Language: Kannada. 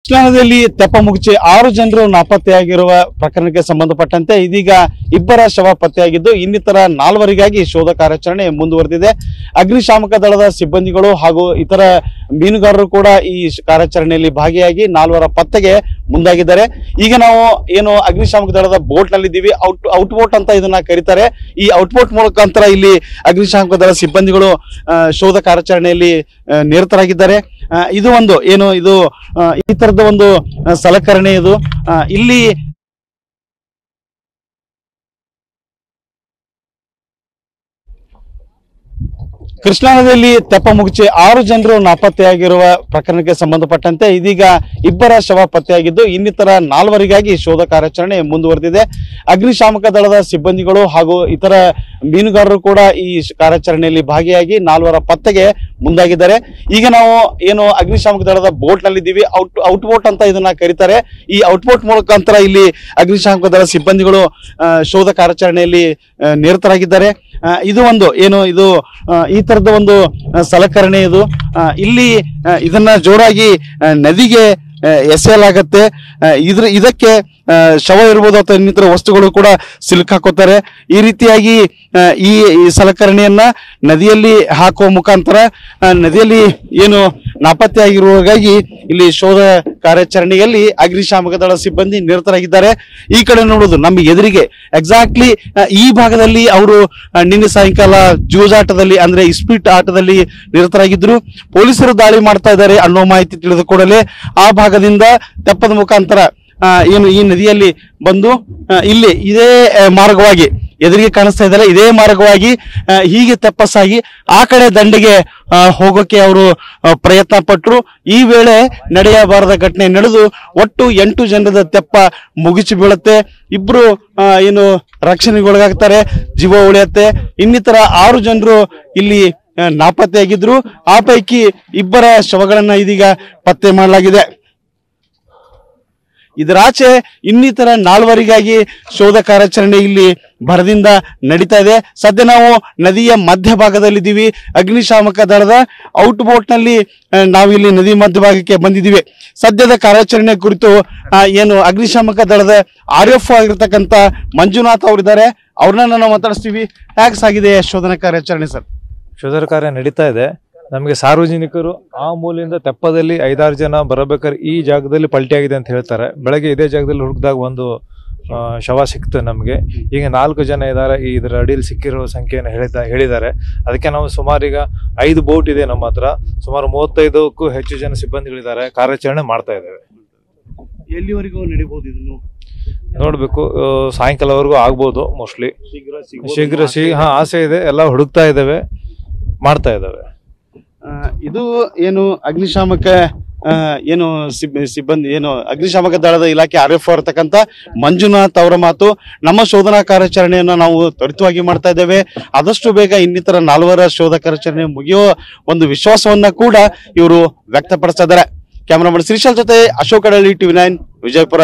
ಕೃಷ್ಣಾದಲ್ಲಿ ತೆಪ್ಪ ಮುಗಿಸಿ 6 ಜನರು ನಾಪತ್ತೆಯಾಗಿರುವ ಪ್ರಕರಣಕ್ಕೆ ಸಂಬಂಧಪಟ್ಟಂತೆ ಇದೀಗ ಇಬ್ಬರ ಶವ ಪತ್ತೆಯಾಗಿದ್ದು ಇನ್ನಿತರ 4ವರಿಗಾಗಿ ಶೋಧ ಕಾರ್ಯಾಚರಣೆ ಮುಂದುವರೆದಿದೆ. ಅಗ್ನಿಶಾಮಕ ದಳದ ಸಿಬ್ಬಂದಿಗಳು ಹಾಗೂ ಇತರ ಮೀನುಗಾರರು ಕೂಡ ಈ ಕಾರ್ಯಾಚರಣೆಯಲ್ಲಿ ಭಾಗಿಯಾಗಿ 4ವರ ಪತ್ತೆಗೆ ಮುಂದಾಗಿದ್ದಾರೆ. ಈಗ ನಾವು ಏನು ಅಗ್ನಿಶಾಮಕ ದಳದ ಬೋಟ್ ನಲ್ಲಿ ಇದ್ದೀವಿ, ಔಟ್ ಬೋಟ್ ಅಂತ ಇದನ್ನ ಕರೀತಾರೆ. ಈ ಔಟ್ ಬೋಟ್ ಮುಖಾಂತರ ಇಲ್ಲಿ ಅಗ್ನಿಶಾಮಕ ದಳ ಸಿಬ್ಬಂದಿಗಳು ಶೋಧ ಕಾರ್ಯಾಚರಣೆಯಲ್ಲಿ ನಿರತರಾಗಿದ್ದಾರೆ. ಇದು ಒಂದು ಏನು ಇದು ಈ ತರದ ಒಂದು ಸಲಕರಣೆ ಇದು ಇಲ್ಲಿ ಕೃಷ್ಣಾದಲ್ಲಿ ತೆಪ್ಪ ಮುಗಿಸಿ 6 ಜನರು ನಾಪತ್ತೆಯಾಗಿರುವ ಪ್ರಕರಣಕ್ಕೆ ಸಂಬಂಧಪಟ್ಟಂತೆ ಇದೀಗ ಇಬ್ಬರ ಶವ ಪತ್ತೆಯಾಗಿದ್ದು ಇನ್ನಿತರ 4ವರಿಗಾಗಿ ಶೋಧ ಕಾರ್ಯಾಚರಣೆ ಮುಂದುವರೆದಿದೆ. ಅಗ್ನಿಶಾಮಕ ದಳದ ಸಿಬ್ಬಂದಿಗಳು ಹಾಗೂ ಇತರ ಮೀನುಗಾರರು ಕೂಡ ಈ ಕಾರ್ಯಾಚರಣೆಯಲ್ಲಿ ಭಾಗಿಯಾಗಿ 4ವರ ಪತ್ತೆಗೆ ಮುಂದಾಗಿದ್ದಾರೆ. ಈಗ ನಾವು ಏನು ಅಗ್ನಿಶಾಮಕ ದಳದ ಬೋಟ್ ನಲ್ಲಿ ಇದ್ದೀವಿ, ಔಟ್ ಬೋಟ್ ಅಂತ ಇದನ್ನ ಕರೀತಾರೆ. ಈ ಔಟ್ ಬೋಟ್ ಮುಖಾಂತರ ಇಲ್ಲಿ ಅಗ್ನಿಶಾಮಕ ದಳ ಸಿಬ್ಬಂದಿಗಳು ಶೋಧ ಕಾರ್ಯಾಚರಣೆಯಲ್ಲಿ ನಿರತರಾಗಿದ್ದಾರೆ. ಇದು ಒಂದು ಏನು ಇದು ಈ ತರದ ಒಂದು ಸಲಕರಣೆ ಇದು ಇಲ್ಲಿ ಇದನ್ನ ಜೋರಾಗಿ ನದಿಗೆ ಎಸೆಯಲಾಗತ್ತೆ. ಇದಕ್ಕೆ ಶವ ಇರ್ಬೋದು ಅಥವಾ ಇನ್ನಿತರ ವಸ್ತುಗಳು ಕೂಡ ಸಿಲುಕಾಕೋತಾರೆ. ಈ ರೀತಿಯಾಗಿ ಈ ಸಲಕರಣೆಯನ್ನ ನದಿಯಲ್ಲಿ ಹಾಕುವ ಮುಖಾಂತರ ನದಿಯಲ್ಲಿ ಏನು ನಾಪತ್ತೆಯಾಗಿರುವಾಗಾಗಿ ಇಲ್ಲಿ ಶೋಧ ಕಾರ್ಯಾಚರಣೆಯಲ್ಲಿ ಅಗ್ನಿಶಾಮಕ ದಳ ಸಿಬ್ಬಂದಿ ನಿರತರಾಗಿದ್ದಾರೆ. ಈ ಕಡೆ ನೋಡೋದು ನಮ್ಮ ಎದುರಿಗೆ ಎಕ್ಸಾಕ್ಟ್ಲಿ ಈ ಭಾಗದಲ್ಲಿ ಅವರು ನಿನ್ನೆ ಸಾಯಂಕಾಲ ಜೂಜಾಟದಲ್ಲಿ ಅಂದ್ರೆ ಇಸ್ಪೀಟ್ ಆಟದಲ್ಲಿ ನಿರತರಾಗಿದ್ರು. ಪೊಲೀಸರು ದಾಳಿ ಮಾಡ್ತಾ ಇದ್ದಾರೆ ಅನ್ನೋ ಮಾಹಿತಿ ತಿಳಿದ ಕೂಡಲೇ ಆ ಭಾಗದಿಂದ ತೆಪ್ಪದ ಮುಖಾಂತರ ಏನು ಈ ನದಿಯಲ್ಲಿ ಬಂದು ಇಲ್ಲಿ ಇದೇ ಮಾರ್ಗವಾಗಿ ಎದುರಿಗೆ ಕಾಣಿಸ್ತಾ ಇದ್ದಾರೆ, ಇದೇ ಮಾರ್ಗವಾಗಿ ಹೀಗೆ ತೆಪ್ಪಸಾಗಿ ಆ ಕಡೆ ದಂಡೆಗೆ ಹೋಗೋಕೆ ಅವರು ಪ್ರಯತ್ನ ಪಟ್ಟರು. ಈ ವೇಳೆ ನಡೆಯಬಾರದ ಘಟನೆ ನಡೆದು ಒಟ್ಟು 8 ಜನರದ ತೆಪ್ಪ ಮುಗಿಸಿ ಬೀಳುತ್ತೆ. ಇಬ್ರು ಏನು ರಕ್ಷಣೆಗೊಳಗಾಗ್ತಾರೆ, ಜೀವ ಉಳಿಯುತ್ತೆ. ಇನ್ನಿತರ 6 ಜನರು ಇಲ್ಲಿ ನಾಪತ್ತೆಯಾಗಿದ್ರು. ಆ ಪೈಕಿ ಇಬ್ಬರ ಶವಗಳನ್ನ ಇದೀಗ ಪತ್ತೆ ಮಾಡಲಾಗಿದೆ. ಇದರಾಚೆ ಇನ್ನಿತರ 4ವರಿಗಾಗಿ ಶೋಧ ಕಾರ್ಯಾಚರಣೆ ಇಲ್ಲಿ ಭರದಿಂದ ನಡೀತಾ ಇದೆ. ಸದ್ಯ ನಾವು ನದಿಯ ಮಧ್ಯಭಾಗದಲ್ಲಿದ್ದೀವಿ. ಅಗ್ನಿಶಾಮಕ ದಳದ ಔಟ್ ಬೋಟ್ ನಲ್ಲಿ ನಾವಿಲ್ಲಿ ನದಿ ಮಧ್ಯಭಾಗಕ್ಕೆ ಬಂದಿದ್ದೀವಿ. ಸದ್ಯದ ಕಾರ್ಯಾಚರಣೆ ಕುರಿತು ಏನು ಅಗ್ನಿಶಾಮಕ ದಳದ RF ಆಗಿರ್ತಕ್ಕಂಥ ಮಂಜುನಾಥ್ ಅವರಿದ್ದಾರೆ, ಅವ್ರನ್ನ ನಾವು ಮಾತಾಡಿಸ್ತೀವಿ. ಟ್ಯಾಕ್ಸ್ ಆಗಿದೆ ಶೋಧನಾ ಕಾರ್ಯಾಚರಣೆ ಸರ್? ಶೋಧನ ಕಾರ್ಯ ನಡೀತಾ ಇದೆ. ನಮಗೆ ಸಾರ್ವಜನಿಕರು ಆ ಮೂಲೆಯಿಂದ ತೆಪ್ಪದಲ್ಲಿ 5-6 ಜನ ಬರಬೇಕಾದ್ರೆ ಈ ಜಾಗದಲ್ಲಿ ಪಲ್ಟಿ ಆಗಿದೆ ಅಂತ ಹೇಳ್ತಾರೆ. ಬೆಳಗ್ಗೆ ಇದೇ ಜಾಗದಲ್ಲಿ ಹುಡುಕಿದಾಗ ಒಂದು ಶವ ಸಿಕ್ತು ನಮಗೆ. ಈಗ 4 ಜನ ಇದ್ದಾರೆ. ಇದರ ಅಡಿಯಲ್ಲಿ ಸಿಕ್ಕಿರೋ ಸಂಖ್ಯೆಯನ್ನು ಹೇಳಿದ್ದಾರೆ. ಅದಕ್ಕೆ ನಾವು ಸುಮಾರು ಈಗ 5 ಬೋಟ್ ಇದೆ ನಮ್ಮ ಹತ್ರ. ಸುಮಾರು 35ಕ್ಕೂ ಹೆಚ್ಚು ಜನ ಸಿಬ್ಬಂದಿಗಳಿದ್ದಾರೆ. ಕಾರ್ಯಾಚರಣೆ ಮಾಡ್ತಾ ಇದ್ದೇವೆ. ಎಲ್ಲಿವರೆಗೂ ನಡೀಬಹುದು ಇದನ್ನು ನೋಡ್ಬೇಕು, ಸಾಯಂಕಾಲವರೆಗೂ ಆಗ್ಬೋದು ಮೋಸ್ಟ್ಲಿ. ಶೀಘ್ರ ಆಸೆ ಇದೆ. ಎಲ್ಲ ಹುಡುಕ್ತಾ ಇದ್ದೇವೆ, ಮಾಡ್ತಾ ಇದ್ದಾವೆ. ಇದು ಏನು ಅಗ್ನಿಶಾಮಕ ಏನು ಸಿಬ್ಬಂದಿ ಏನು ಅಗ್ನಿಶಾಮಕ ದಳದ ಇಲಾಖೆ RF ಇರತಕ್ಕಂಥ ಮಂಜುನಾಥ್ ಅವರ ಮಾತು. ನಮ್ಮ ಶೋಧನಾ ಕಾರ್ಯಾಚರಣೆಯನ್ನ ನಾವು ತ್ವರಿತವಾಗಿ ಮಾಡ್ತಾ ಇದ್ದೇವೆ. ಆದಷ್ಟು ಬೇಗ ಇನ್ನಿತರ 4ವರ ಶೋಧ ಕಾರ್ಯಾಚರಣೆ ಮುಗಿಯೋ ಒಂದು ವಿಶ್ವಾಸವನ್ನ ಕೂಡ ಇವರು ವ್ಯಕ್ತಪಡಿಸ್ತಾ ಇದ್ದಾರೆ. ಕ್ಯಾಮರಾಮನ್ ಶ್ರೀಶಾಲ್ ಜೊತೆ ಅಶೋಕ್ ಅಡಳಿ, TV9 ವಿಜಯಪುರ.